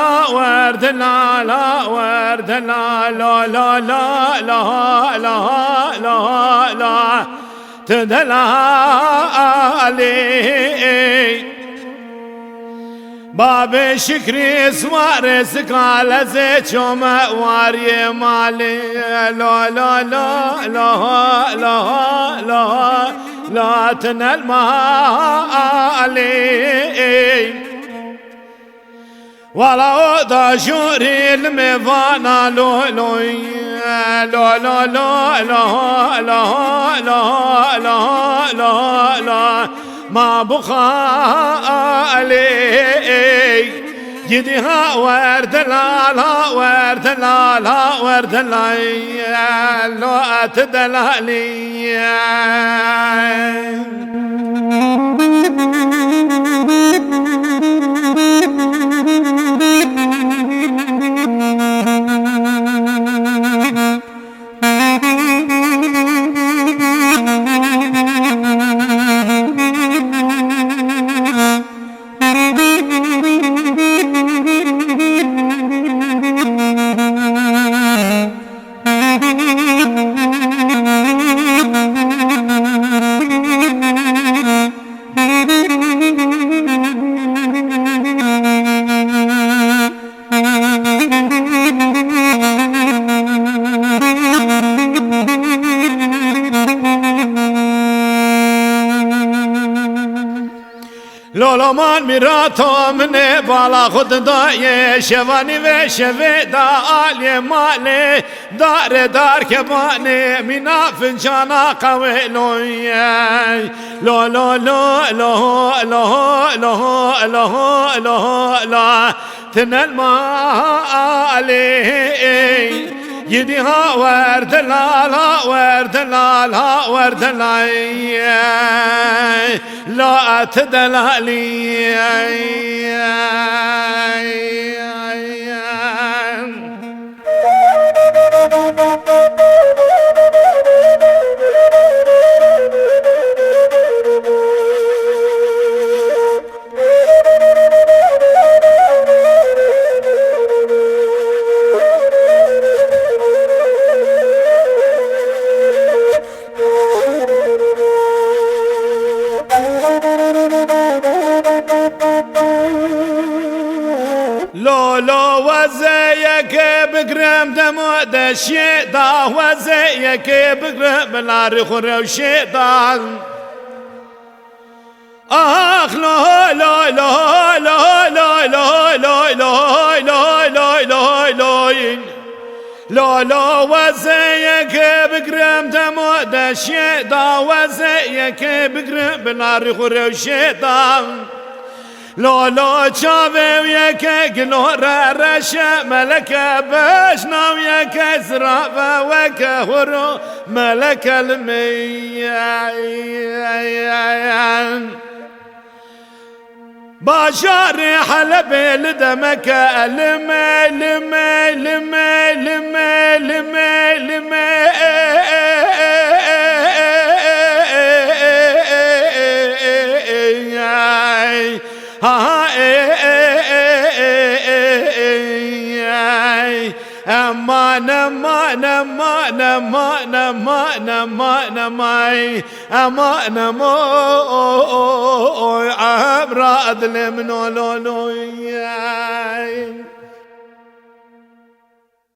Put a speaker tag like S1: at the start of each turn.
S1: لا ورد لا لا ورد لا لا لا لا لا لا لا لا تدلالي باب شكري سوارس قال زيتشوم واري مالي لا لا لا لا لا لا لا تنال مالي ولا داشوري المفانا لو لو لا لا لا لا لا لا لا لا لا ما بخالي جديها ورد لا لا ورد لا لا ورد لا لو أتدلالي لولو من میراتو من بالا خود دای شوانی و شوی دا آلی مالی دار که بانی مینا فنجانا قویلوی لولو لو لو لو لو لو لو لا تنل مالی يديها ورد لا لا ورد لا لا ورد لا لا تدلالي لولو وزيك بقرم دمو دشيطا وزيك بقرم لاري خورو شيطان اخ لو لو لو لو لو لو لو لو لو لو لو لو وزيك بقرم دمو دشيطا وزيك بقرم لاري خورو شيطان لولو شافي وياك قنور رشا ملك بشنا وياك زرافة وكهرو ملك الميان باشاري حلبي لدمك لمي لمي لمي لمي لمي لمي امان امان امان امان امان امان ماي امان مو عبر ادلم نولو